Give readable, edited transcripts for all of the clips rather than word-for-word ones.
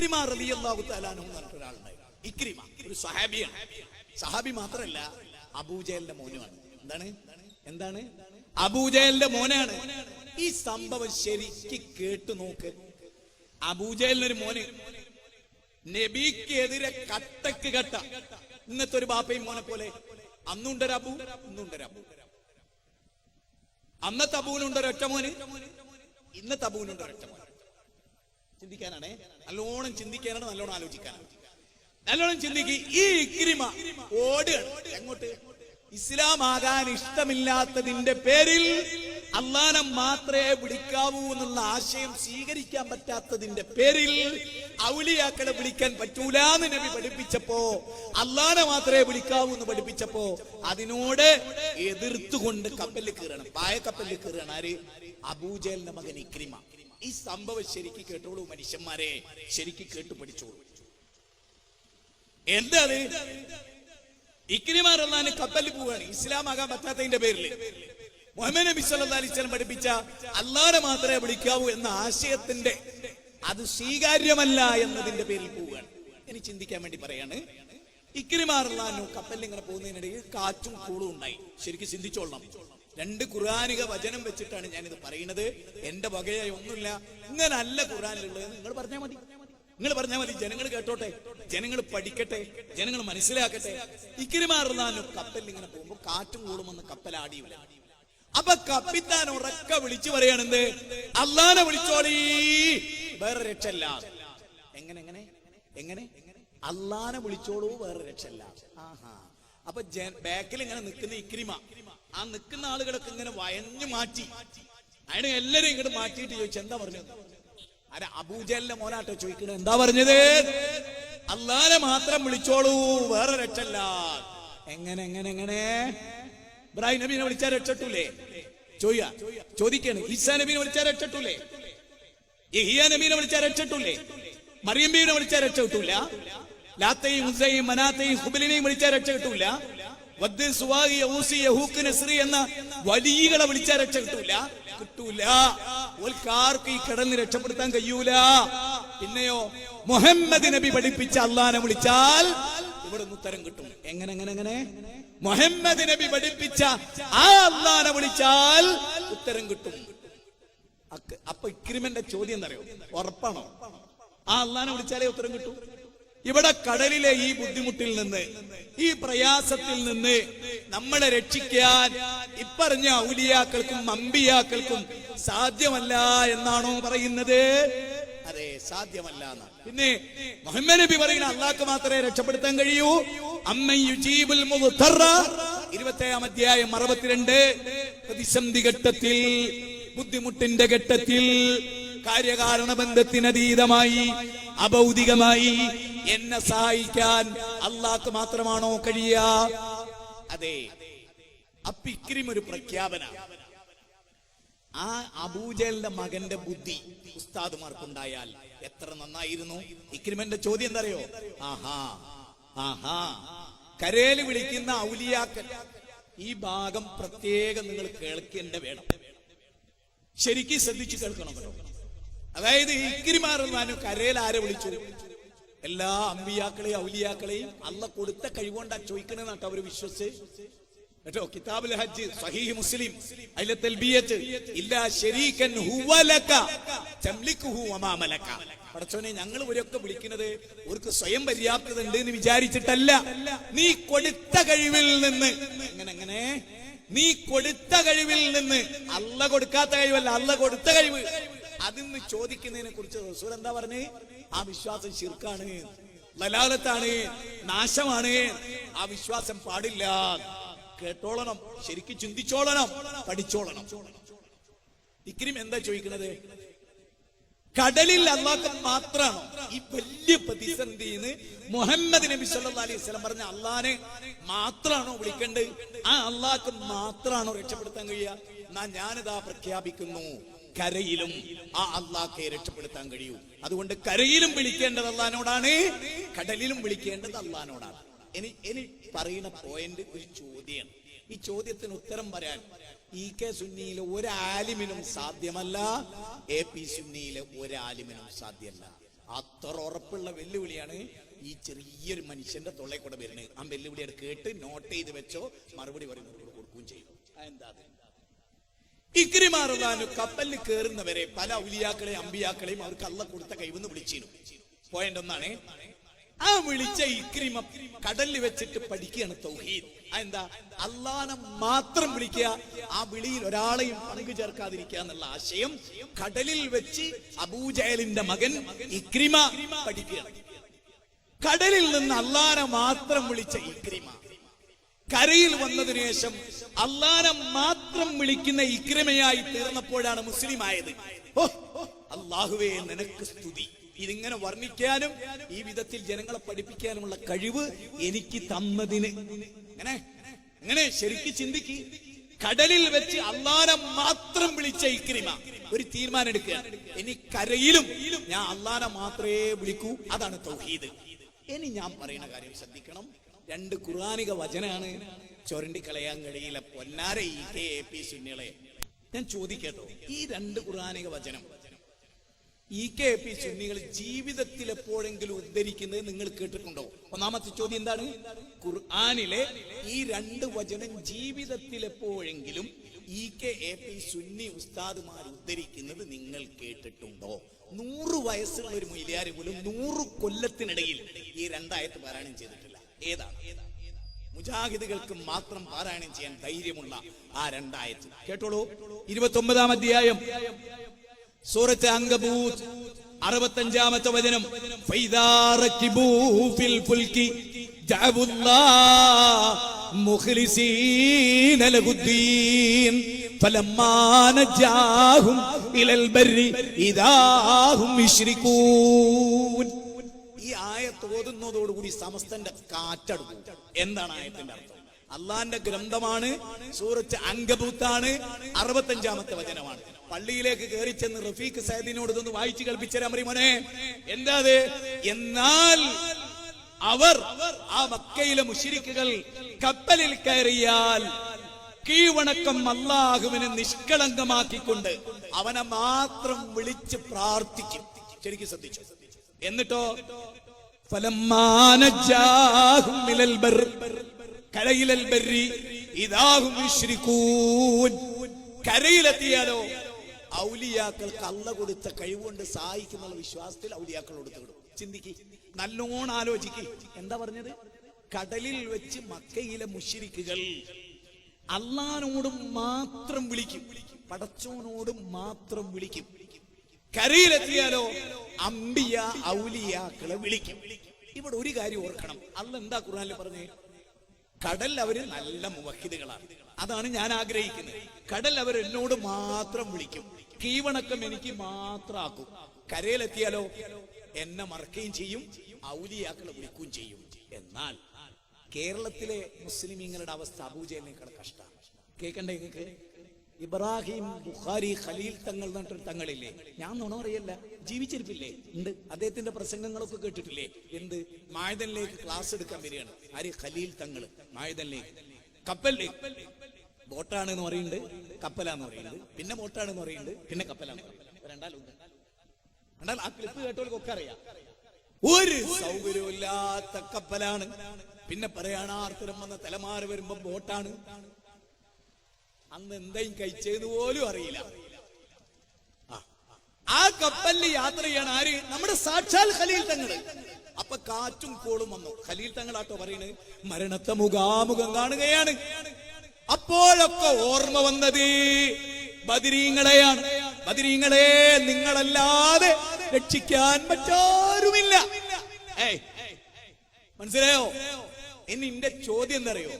ഇക്രിമ റളിയല്ലാഹു തആല അൻഹു എന്ന് പറഞ്ഞ ഒരാളുണ്ടായി. ഇക്രിമ ഒരു സഹാബിയാണ്. സഹാബി മാത്രമല്ല, അബൂജഹലിന്റെ മോനുമാണ്. എന്താണ് അബൂജഹലിന്റെ മോനാണ്. ഈ സംഭവം ശരിക്ക് കേട്ടു നോക്ക്. അബൂജഹലിനൊരു മോന് നബിക്കെതിരെ കട്ടക്ക് കട്ട. ഇന്നത്തെ ഒരു ബാപ്പയും മോനെ പോലെ. അന്നുണ്ടൊരു അബു, ഇന്നുണ്ടൊരു അബു. അന്നത്തെ അബൂനുണ്ടൊരൊറ്റ മോന്, ഇന്നത്തെ അബൂനുണ്ടൊരൊറ്റ മോന്. ചിന്തിക്കാനാണേ, നല്ലോണം ചിന്തിക്കാനാണ്, നല്ലോണം ആലോചിക്കാനാണ്. നല്ലോണം ചിന്തിക്ക്. ഈ ഇക്രിമ ഓടുകയാണ്. എങ്ങോട്ട്? ഇസ്ലാം ആകാൻ ഇഷ്ടമില്ലാത്തതിന്റെ പേരിൽ, അള്ളാനെ മാത്രമേ വിളിക്കാവൂ എന്നുള്ള ആശയം സ്വീകരിക്കാൻ പറ്റാത്തതിന്റെ പേരിൽ, ഔലിയാക്കളെ വിളിക്കാൻ പറ്റൂല എന്ന് നബി പഠിപ്പിച്ചപ്പോ, അള്ളാനെ മാത്രമേ വിളിക്കാവൂ എന്ന് പഠിപ്പിച്ചപ്പോ അതിനോട് എതിർത്തുകൊണ്ട് കപ്പലിൽ കയറണം, പായക്കപ്പലിൽ കയറണം. ആര്? അബൂജഹലിന്റെ മകൻ ഇക്രിമ. ഈ സംഭവം ശരിക്ക് കേട്ടോളൂ മനുഷ്യന്മാരെ, ശരിക്ക് കേട്ടു പഠിച്ചോളൂ. എന്താ അത്? ഇക്രിമ റളിയല്ലാഹു കപ്പലിൽ പോവുകയാണ്, ഇസ്ലാം ആകാൻ പറ്റാത്തതിന്റെ പേരിൽ. മുഹമ്മദ് നബി സല്ലല്ലാഹു അലൈഹി വസല്ലം പഠിപ്പിച്ച അല്ലാഹനെ മാത്രമേ വിളിക്കാവൂ എന്ന ആശയത്തിന്റെ അത് സ്വീകാര്യമല്ല എന്നതിന്റെ പേരിൽ പോവുകയാണ്. ഇനി ചിന്തിക്കാൻ വേണ്ടി പറയാണ്. ഇക്രിമ റളിയല്ലാഹു കപ്പലിൽ ഇങ്ങനെ പോകുന്നതിനിടയിൽ കാറ്റും കൂളും ഉണ്ടായി. ശരിക്കും ചിന്തിച്ചോളണം. 2 ഖുർആനിക വചനം വെച്ചിട്ടാണ് ഞാനിത് പറയുന്നത്. എന്റെ വകയായി ഒന്നുമില്ല. ഇങ്ങനെ അല്ല ഖുർആനിലുള്ളത്. നിങ്ങൾ പറഞ്ഞാൽ മതി, ജനങ്ങൾ കേട്ടോട്ടെ, ജനങ്ങൾ പഠിക്കട്ടെ, ജനങ്ങൾ മനസ്സിലാക്കട്ടെ. ഇക്രിമ റളിയല്ലാഹു കപ്പലിൽ ഇങ്ങനെ പോകുമ്പോ കാറ്റും കൂടുമെന്ന് കപ്പൽ ആടിയില്ല. അപ്പൊ കപ്പിത്താൻ ഉറക്കെ വിളിച്ചു പറയാണെന്ത്? അള്ളാനെ വിളിച്ചോളീ, വേറെ രക്ഷല്ല. എങ്ങനെ അള്ളാനെ വിളിച്ചോളൂ, വേറെ രക്ഷല്ല. ആഹാ. അപ്പൊ ബാക്കിൽ ഇങ്ങനെ നിൽക്കുന്ന ഇക്രിമ, ആ നിൽക്കുന്ന ആളുകളൊക്കെ ഇങ്ങനെ വയഞ്ഞു മാറ്റി. അതിന് എല്ലാരും ഇങ്ങോട്ട് മാറ്റിയിട്ട് ചോദിച്ചു, എന്താ പറഞ്ഞത്? അല്ല, അബൂജഹലിന്റെ മോനാട്ടോ ചോദിക്കണത്. എന്താ പറഞ്ഞത്? അള്ളാനെ മാത്രം വിളിച്ചോളൂ, വേറെ രക്ഷല്ല. എങ്ങനെ ഇബ്രാഹിം നബീനെ വിളിച്ചാൽ രക്ഷട്ടൂലേ? ചോദിക്കാണ്. ഈസാ നബീനെ വിളിച്ചാൽ രക്ഷട്ടൂലേ? യഹ്യാ നബീനെ വിളിച്ചാൽ രക്ഷട്ടൂലേ? മറിയം ബീവിനെ വിളിച്ചാൽ രക്ഷ കിട്ടൂല? ലാത്തയും ഉസ്സയും മനാത്തയും ഹുബലിനെയും വിളിച്ചാൽ രക്ഷ കിട്ടൂല? വദ് സുവാഗി യഊസി യഹൂക്ക് നസ്രി എന്ന വലിയകളെ വിളിച്ചാൽ രക്ഷ കിട്ടൂല? ഓൽക്കാർക്ക് ഈ കടലിന് രക്ഷപ്പെടുത്താൻ കഴിയൂല. പിന്നെയോ മുഹമ്മദ് നബി പഠിപ്പിച്ച അള്ളാനെ വിളിച്ചാൽ ഇവിടെ ഉത്തരം കിട്ടും. എങ്ങനെ മുഹമ്മദ് നബി പഠിപ്പിച്ച ആ അള്ളാനെ വിളിച്ചാൽ ഉത്തരം കിട്ടും. അപ്പൊ ഇക്രിമന്റെ ചോദ്യം എന്തറിയോ? ഉറപ്പാണോ ആ അള്ളാനെ വിളിച്ചാലേ ഉത്തരം കിട്ടും? ഇവിടെ കടലിലെ ഈ ബുദ്ധിമുട്ടിൽ നിന്ന്, ഈ പ്രയാസത്തിൽ നിന്ന് നമ്മളെ രക്ഷിക്കാൻ ഇപ്പറഞ്ഞ ഔലിയാക്കൾക്കും അമ്പിയാക്കൾക്കും സാധ്യമല്ല എന്നാണോ പറയുന്നത്? അതെ, സാധ്യമല്ല എന്നാണ്. പിന്നെ മുഹമ്മദ് നബി പറയുന്ന അള്ളാഹ്ക്ക് മാത്രമേ രക്ഷപ്പെടുത്താൻ കഴിയൂ. അമ്മൻ യുജീബുൽ മുദ്തറ 27 അധ്യായം 62. പ്രതിസന്ധി ഘട്ടത്തിൽ, ബുദ്ധിമുട്ടിന്റെ ഘട്ടത്തിൽ, കാര്യകാരണ ബന്ധത്തിനതീതമായി, അഭൗതികമായി എന്നെ സഹായിക്കാൻ അള്ളാഹ്ക്ക് മാത്രമാണോ കഴിയുക? അതെ. അപ്പൊ ഇക്രിം ഒരു പ്രഖ്യാപന. ആ അബൂജഹലിന്റെ മകന്റെ ബുദ്ധി ഉസ്താദുമാർക്കുണ്ടായാൽ എത്ര നന്നായിരുന്നു. ഇക്രിമന്റെ ചോദ്യം എന്താ അറിയോ? ആഹാ കരേല് വിളിക്കുന്ന ഔലിയാക്കൽ. ഈ ഭാഗം പ്രത്യേകം നിങ്ങൾ കേൾക്കേണ്ട വേണം, ശരിക്കും ശ്രദ്ധിച്ച് കേൾക്കണം കേട്ടോ. അതായത് ഇക്രിമാറെന്നാലും കരയിൽ ആരെ വിളിച്ചു? എല്ലാ അമ്പിയാക്കളെയും ഔലിയാക്കളെയും അള്ള കൊടുത്ത കഴിവുകൊണ്ടാ ചോദിക്കണെന്നാട്ടോ അവര് വിശ്വസിച്ച് കേട്ടോ. കിതാബുൽ ഹജ്ജ്, സഹീഹ് മുസ്ലിം, അതിലെ തൽബിയത്ത് ഇല്ലാ ശരീകൻ ഹുവ ലക തംലികുഹു വമാ മലക. പടച്ചോനെ, ഞങ്ങൾ ഇവരൊക്കെ വിളിക്കുന്നത് അവർക്ക് സ്വയം പര്യാപ്തത ഉണ്ട് എന്ന് വിചാരിച്ചിട്ടല്ല, നീ കൊടുത്ത കഴിവിൽ നിന്ന്. എങ്ങനെ? നീ കൊടുത്ത കഴിവിൽ നിന്ന്. അല്ല കൊടുക്കാത്ത കഴിവല്ല, അല്ല കൊടുത്ത കഴിവ്. അതിന്ന് ചോദിക്കുന്നതിനെ കുറിച്ച് റസൂൽ എന്താ പറഞ്ഞേ? ആ വിശ്വാസം ശിർക്കാണ്, ലലാലത്താണ്, നാശമാണ്. ആ വിശ്വാസം പാടില്ല. കേട്ടോളണം, ശരിക്കും ചിന്തിച്ചോളണം, പഠിച്ചോളണം. ഇക്രിം എന്താ ചോദിക്കുന്നത്? കടലിൽ അള്ളാഹ് മാത്രമാണോ ഈ വലിയ പ്രതിസന്ധിന്ന് മുഹമ്മദ് നബി സല്ലല്ലാഹു അലൈഹി വസല്ലം പറഞ്ഞ അള്ളാനെ മാത്രമാണോ വിളിക്കേണ്ടത്? ആ അള്ളാഹ്ക്ക് മാത്രമാണോ രക്ഷപ്പെടുത്താൻ കഴിയുക? എന്നാ ഞാനിതാ പ്രഖ്യാപിക്കുന്നു, കരയിലും ആ അള്ളാഹ്ക്കെ രക്ഷപ്പെടുത്താൻ കഴിയൂ. അതുകൊണ്ട് കരയിലും വിളിക്കേണ്ടത് അള്ളാഹിനോടാണ്, കടലിലും വിളിക്കേണ്ടത് അള്ളാഹിനോടാണ്. ഇനി പറയുന്ന പോയിന്റ് ഒരു ചോദ്യമാണ്. ഈ ചോദ്യത്തിന് ഉത്തരം പറയാൻ EK സുന്നിയിലെ ഒരാലിമിനും സാധ്യമല്ല, AP സുന്നിയിലെ ഒരാലിമിനും സാധ്യമല്ല. അത്ര ഉറപ്പുള്ള വെല്ലുവിളിയാണ് ഈ ചെറിയൊരു മനുഷ്യന്റെ തൊള്ളേ കൂടെ വരുന്നത്. ആ വെല്ലുവിളിയുടെ കേട്ട് നോട്ട് ചെയ്ത് വെച്ചോ, മറുപടി പറയുന്നവരോട് കൊടുക്കുകയും ചെയ്യും. എന്താ ഇക്രിമ റളിയല്ലാഹു കപ്പലിൽ കയറുന്നവരെ പല ഔലിയാക്കളെയും അമ്പിയാക്കളെയും അവർക്ക് അള്ളാഹ് കൊടുത്ത കൈവന്ന് വിളിച്ചിരുന്നു. പോയിന്റ് ഒന്നാണ്, ആ വിളിച്ച ഇക്രിമ കടലിൽ വെച്ചിട്ട് പഠിക്കുകയാണ് തൗഹീദ്. എന്താ? അള്ളാനെ മാത്രം വിളിക്കുക, ആ വിളിയിൽ ഒരാളെയും പങ്കു ചേർക്കാതിരിക്കുക എന്നുള്ള ആശയം കടലിൽ വെച്ച് അബൂജഹലിന്റെ മകൻ ഇക്രിമ പഠിക്കുകയാണ്. കടലിൽ നിന്ന് അള്ളാനെ മാത്രം വിളിച്ച ഇക്രിമ കരയിൽ വന്നതിനു ശേഷം അള്ളാനെ മാത്രം വിളിക്കുന്ന ഇക്രിമയായി തീർന്നപ്പോഴാണ് മുസ്ലിം ആയത്. ഓ അല്ലാഹുവേ നിനക്ക് സ്തുതി. ഇതിങ്ങനെ വർണ്ണിക്കാനും ഈ വിധത്തിൽ ജനങ്ങളെ പഠിപ്പിക്കാനുമുള്ള കഴിവ് എനിക്ക് തന്നതിന് ഇങ്ങനെ ശരിക്ക് ചിന്തിക്ക്. കടലിൽ വെച്ച് അള്ളാനെ മാത്രം വിളിച്ച ഇക്രിമ ഒരു തീരുമാനം എടുക്കുക, ഇനി കരയിലും ഞാൻ അള്ളാനെ മാത്രമേ വിളിക്കൂ. അതാണ് തൗഹീദ്. ഇനി ഞാൻ പറയുന്ന കാര്യം ശ്രദ്ധിക്കണം. 2 ഖുർആനിക വചനാണ്, ചൊരണ്ടിക്കളയാൻ കഴിയില്ല. പൊന്നാര EKAP സുന്നികളെ ഞാൻ ചോദിക്കട്ടോ, ഈ 2 ഖുർആനിക വചനം EKAP സുന്നികൾ ജീവിതത്തിൽ എപ്പോഴെങ്കിലും ഉദ്ധരിക്കുന്നത് നിങ്ങൾ കേട്ടിട്ടുണ്ടോ? ഒന്നാമത്തെ ചോദ്യം എന്താണ്? ഖുർആനിലെ ഈ 2 വചനം ജീവിതത്തിൽ എപ്പോഴെങ്കിലും EKAP സുന്നി ഉസ്താദുമാർ ഉദ്ധരിക്കുന്നത് നിങ്ങൾ കേട്ടിട്ടുണ്ടോ? 100 വയസ്സുള്ള ഒരു മൊയ്ലിയാര് പോലും 100 കൊല്ലത്തിനിടയിൽ ഈ 2 ആയത്ത് പാരായണം ചെയ്തിട്ടില്ല. ഏതാണ്? മുജാഹിദുകൾക്ക് മാത്രം പാരായണം ചെയ്യാൻ ധൈര്യമുള്ള ആ 2 ആയത്ത് കേട്ടോളൂ. 29-ാം അധ്യായം സൂറത്ത് അങ്കബൂത്ത് 65-ാമത്തെ വചനം. ഫൈദാ റകിബൂ ഫിൽ ഫുൽകി ജഅബുല്ലാഹ മുഖ്ലിസീന ലഹുദ്ദീൻ ഫലമ്മാ നജാഹും ഇലൽ ബർരി ഇദാ ഹും യുശ്രികൂൻ. ഈ ആയത്ത് ഓതുന്നതോടുകൂടി സമസ്തന്റെ കാറ്റടുക്കും. എന്താണ് ആയത്തിന്റെ അർത്ഥം? അള്ളാന്റെ ഗ്രന്ഥമാണ്, സൂറത്ത് അങ്കബൂത്താണ്, 65-ാമത്തെ വചനമാണ്. പള്ളിയിലേക്ക് കയറി ചെന്ന് റഫീഖ് സയ്യിദിനോട് ഇതൊന്ന് വായിച്ചു കേൾപ്പിച്ചാൽ മോനെ എന്താ അത്? എന്നാൽ അവർ ആ മക്കയിലെ മുശ്രിക്കുകൾ കപ്പലിൽ കയറിയാൽ കീഴ്വണക്കം അല്ലാഹുവിനെ നിഷ്കളങ്കമാക്കിക്കൊണ്ട് അവനെ മാത്രം വിളിച്ച് പ്രാർത്ഥിക്കും. ശരിക്കും ശ്രദ്ധിച്ചു. എന്നിട്ടോ ഫലമ്മാ നജാഹും മിനൽ ബർ കരയിലൽ ബർരി ഇദാ ഹും യുശ്രികൂൻ. കരയിലെത്തിയാലോ ഔലിയാക്കൾക്ക് അല്ലാഹ് കൊടുത്ത കഴിവുകൊണ്ട് സഹായിക്കുന്ന വിശ്വാസത്തിൽ ഔലിയാക്കളോട് തേടും. ചിന്തിക്ക്, നല്ലോണം ആലോചിക്ക്. എന്താ പറഞ്ഞത്? കടലിൽ വെച്ച് മക്കയിലെ മുശ്രിക്കുകൾ അള്ളാനോട് മാത്രം വിളിക്കും, പടച്ചോനോട് മാത്രം വിളിക്കും. കരയിലെത്തിയാലോ അമ്പിയ ഔലിയാക്കളെ വിളിക്കും. ഇവിടെ ഒരു കാര്യം ഓർക്കണം. അല്ലാഹ് എന്താ ഖുർആനിൽ പറഞ്ഞേ? കടൽ അവര് നല്ല മുവഹിദുകളാണ്. അതാണ് ഞാൻ ആഗ്രഹിക്കുന്നത്. കടൽ അവർ എന്നോട് മാത്രം വിളിക്കും, കീവണക്കം എനിക്ക് മാത്രം ആക്കും. കരയിലെത്തിയാലോ എന്നെ മറക്കുകയും ചെയ്യും, ഔലിയാക്കളെ വിളിക്കുകയും ചെയ്യും. എന്നാൽ കേരളത്തിലെ മുസ്ലിമീങ്ങളുടെ അവസ്ഥ അബൂജഹലിനേക്കാൾ കഷ്ടമാണ്. കേൾക്കണ്ടേ നിങ്ങൾക്ക്? ഇബ്രാഹിം ബുഖാരി ഖലീൽ തങ്ങൾ എന്നിട്ടൊരു തങ്ങളില്ലേ? ഞാൻ നുണ പറയല്ല, ജീവിച്ചിരിപ്പില്ലേ? ഉണ്ട്. അദ്ദേഹത്തിന്റെ പ്രസംഗങ്ങളൊക്കെ കേട്ടിട്ടില്ലേ? എന്ത്? മായദനിലേക്ക് ക്ലാസ് എടുക്കാൻ വരികയാണ്. ആര്? ഖലീൽ തങ്ങൾ. മായദനിലേക്ക് കപ്പലിലേക്ക്. ബോട്ടാണെന്ന് പറയുന്നുണ്ട്, കപ്പലാന്ന് പറയുന്നുണ്ട്, പിന്നെ ബോട്ടാണെന്ന് പറയുന്നുണ്ട്, പിന്നെ കപ്പലാണ്. രണ്ടാലുണ്ട്. രണ്ടാൽ ആ ക്ലിപ്പ് കേട്ടോൾക്കൊക്കെ അറിയാം. ഒരു സൗകര്യമില്ലാത്ത കപ്പലാണ്. പിന്നെ പറയാണ് ആർത്തരം വന്ന തലമാര വരുമ്പോ ബോട്ടാണ്. അന്ന് എന്തെങ്കിലും കഴിച്ചതെന്ന് പോലും അറിയില്ല. ആ കപ്പലിൽ യാത്ര ചെയ്യണ ആര്? നമ്മുടെ സാക്ഷാൽ ഖലീൽ തങ്ങള്. അപ്പൊ കാറ്റും കോളും വന്നു. ഖലീൽ തങ്ങളാട്ടോ പറയുന്നത്, മരണത്തെ മുഖാമുഖം കാണുകയാണ്. അപ്പോഴൊക്കെ ഓർമ്മ വന്നത് ബദരീങ്ങളെയാണ്. ബദരീങ്ങളെ, നിങ്ങളല്ലാതെ രക്ഷിക്കാൻ മറ്റാരുമില്ല. മനസ്സിലായോ? ഇനി എന്റെ ചോദ്യം എന്തറിയോ?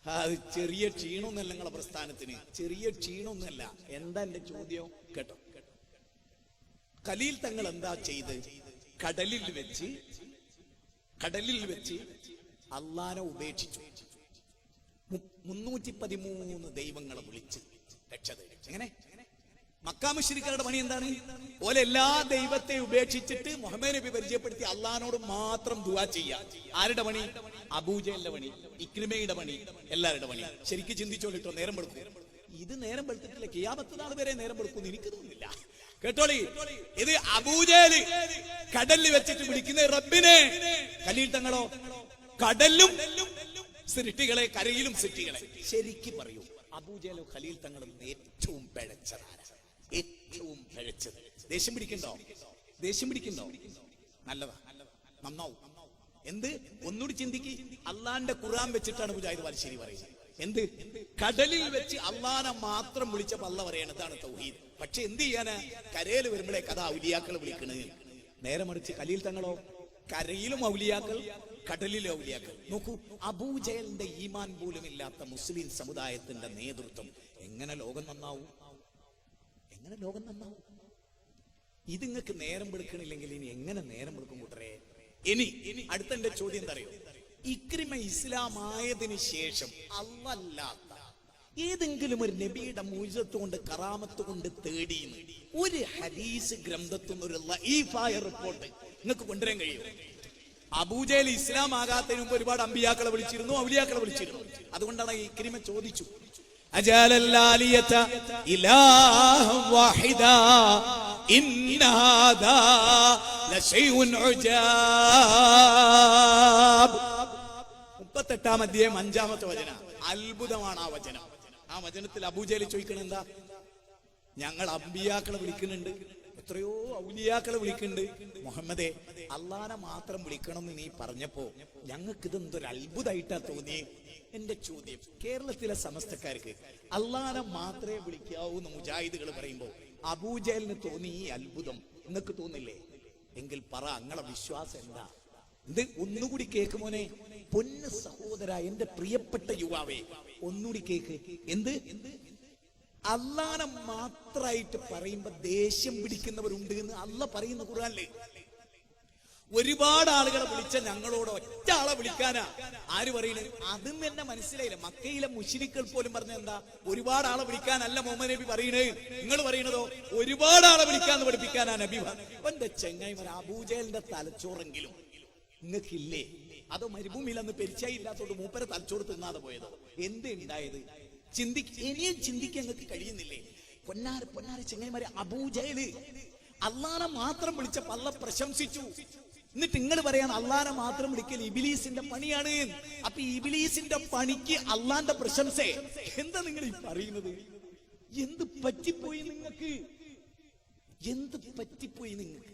അത് ചെറിയ ക്ഷീണമൊന്നല്ല നിങ്ങളെ പ്രസ്ഥാനത്തിന്, ചെറിയ ക്ഷീണമൊന്നല്ല. എന്താ എന്റെ ചോദ്യം? കേട്ടോ, ഖലീൽ തങ്ങൾ എന്താ ചെയ്ത്? കടലിൽ വെച്ച് അള്ളാനെ ഉപേക്ഷിച്ചു. 313 ദൈവങ്ങളെ വിളിച്ച് രക്ഷ തേടി. എങ്ങനെ? മക്കാ മുശ്രിക്കുകളുടെ പണി എന്താണ്? ഓലെ എല്ലാ ദൈവത്തെ ഉപേക്ഷിച്ചിട്ട് മുഹമ്മദ് നബി പരിചയപ്പെടുത്തി അള്ളഹാനോട് മാത്രം ദുആ ചെയ്യാ. ആരുടെ പണി? അബൂജഹലിന്റെ പണി, ഇക്രിമയുടെ പണി, എല്ലാവരുടെ പണി. ശരിക്കും ചിന്തിച്ചോളിട്ടോ, നേരം വെളുക്കും. ഇത് നേരം വെളുത്തിട്ടില്ല, ഖിയാമത്ത് നാൾ വരെ നേരം വെളുക്കും എനിക്ക് തോന്നുന്നില്ല. കേട്ടോളി, ഇത് അബൂജഹൽ കടലിൽ വെച്ചിട്ട് വിളിക്കുന്ന റബ്ബിനെ. ഖലീൽ തങ്ങളോ കടലിലും സൃഷ്ടികളെ, കരയിലും സൃഷ്ടികളെ. ശരിക്കും പറയൂ, അബൂജഹലും ഖലീൽ തങ്ങളും ഏറ്റവും പിഴച്ചതാണ്, ഏറ്റവും പിഴച്ചത്. ദേഷ്യം പിടിക്കണ്ടോ? ദേഷ്യം പിടിക്കണ്ടോ? നല്ലതാ, നന്നാവും. എന്ത്? ഒന്നുകൂടി ചിന്തിക്ക്. അള്ളാന്റെ ഖുർആൻ വെച്ചിട്ടാണ് മുജാഹിദ് ബാലുശ്ശേരി പറയുന്നത്. എന്ത്? കടലിൽ വെച്ച് അള്ളാനെ മാത്രം വിളിച്ചപ്പോ അള്ള പറയണതാണ് തൗഹീദ്. പക്ഷെ എന്ത് ചെയ്യാന്? കരയിൽ വരുമ്പോഴേ കഥ ഔലിയാക്കൾ വിളിക്കണത്. നേരെ മറിച്ച് ഖലീൽ തങ്ങളോ കരയിലും ഔലിയാക്കൾ, കടലിലും ഔലിയാക്കൾ. നോക്കൂ, അബൂജഹലിന്റെ ഈമാൻ പോലും ഇല്ലാത്ത മുസ്ലിം സമുദായത്തിന്റെ നേതൃത്വം. എങ്ങനെ ലോകം നന്നാവും? എങ്ങനെ ലോകം നന്നാവും? ഇത് നിങ്ങൾക്ക് നേരം വെളുക്കണില്ലെങ്കിൽ ഇനി എങ്ങനെ നേരം വെളുക്കും കൂട്ടരെ? ഇനി അടുത്ത എന്റെ ചോദ്യം എന്താ അറിയോ? ഇക്രിമ ഇസ്ലാം ആയതിനു ശേഷം അല്ലാത്ത ഏതെങ്കിലും ഒരു നബിയുടെ മുഅ്ജിസത്ത് കൊണ്ട്, കറാമത്ത് കൊണ്ട് തേടിയെന്ന് ഒരു ഹദീസ് ഗ്രന്ഥത്തിൽ ഒരു ലഈഫായ റിപ്പോർട്ട് നിങ്ങൾക്ക് കൊണ്ടുവരാൻ കഴിയും? അബൂജഹൽ ഇസ്ലാം ആകാത്തതിന് മുമ്പ് ഒരുപാട് അമ്പിയാക്കളെ വിളിച്ചിരുന്നു, ഔലിയാക്കളെ വിളിച്ചിരുന്നു. അതുകൊണ്ടാണ് ഈ ഇക്രിമ ചോദിച്ചു, അജാലല്ലാലിയത ഇലാഹൻ വാഹിദാ ഇന്നഹാദാ ലശൈഉൻ ഉജാബ്. 38-ാം അധ്യായം 5-ാമത്തെ വചനം. അത്ഭുതമാണ് ആ വചനം. ആ വചനത്തിൽ അബൂജഹൽ ചോദിക്കണ എന്താ? ഞങ്ങൾ അമ്പിയാക്കളെ വിളിക്കുന്നുണ്ട്, എത്രയോ ഔലിയാക്കളെ വിളിക്കുന്നുണ്ട്. മുഹമ്മദേ, അള്ളാനെ മാത്രം വിളിക്കണം എന്ന് നീ പറഞ്ഞപ്പോ ഞങ്ങൾക്ക് ഇതെന്തൊരു അത്ഭുതമായിട്ടാ തോന്നിയേ. എന്റെ ചോദ്യം, കേരളത്തിലെ സമസ്തക്കാർക്ക് അള്ളാനെ മാത്രമേ വിളിക്കാവൂ എന്ന് മുജാഹിദുകൾ പറയുമ്പോ അബൂജഹലിന് തോന്നി ഈ അത്ഭുതം, നിങ്ങൾക്ക് തോന്നില്ലേ? എങ്കിൽ പറ, അങ്ങളെ വിശ്വാസം എന്താ? ഇത് ഒന്നുകൂടി കേക്ക് മോനെ, പൊന്ന് സഹോദര, എന്റെ പ്രിയപ്പെട്ട യുവാവേ, ഒന്നുകൂടി കേക്ക്. എന്ത്? അള്ളാനെ മാത്രമായിട്ട് പറയുമ്പോ ദേഷ്യം പിടിക്കുന്നവരുണ്ട് എന്ന് അള്ള പറയുന്ന ഖുർആനില്. ഒരുപാട് ആളുകളെ വിളിച്ച ഞങ്ങളോട് ഒറ്റ ആളെ വിളിക്കാനാ. ആര് പറയുന്നത്? അതും എന്നെ മനസ്സിലായില്ല. മക്കയിലെ മുശ്രിക്കുകൾ പോലും പറഞ്ഞ എന്താ? ഒരുപാട് ആളെ വിളിക്കാനല്ല മുഹമ്മദ് നബി പറയണേ. നിങ്ങൾ പറയണതോ ഒരുപാട് ആളെ വിളിക്കാന്ന് പഠിപ്പിക്കാനാ നബി. എന്റെ ചെങ്ങായിമാർ, അബൂജഹലിന്റെ തലച്ചോറെങ്കിലും നിങ്ങൾക്കില്ലേ? അതോ മരുഭൂമിയിൽ അന്ന് പെരിച്ചായി ഇല്ലാത്തോണ്ട് മൂപ്പരെ തലച്ചോറ് തിന്നാതെ പോയതോ? എന്ത് ഉണ്ടായത്? ഇനിയും ചിന്തിക്കാൻ നിങ്ങൾക്ക് കഴിയുന്നില്ലേ? പൊന്നാര ചെങ്ങായിമാരെ, അബൂജഹല് അള്ളാനെ മാത്രം വിളിച്ചപ്പോ അള്ള പ്രശംസിച്ചു. എന്നിട്ട് നിങ്ങൾ പറയാണ് അള്ളാനെ മാത്രം വിളിക്കൽ ഇബ്ലീസിന്റെ പണിയാണ്. അപ്പൊ ഇബ്ലീസിന്റെ പണിക്ക് അള്ളാന്റെ പ്രശംസേ? എന്താ നിങ്ങൾ ഈ പറയുന്നത്? എന്ത് പറ്റിപ്പോയി നിങ്ങൾക്ക്? എന്ത് പറ്റിപ്പോയി നിങ്ങൾക്ക്?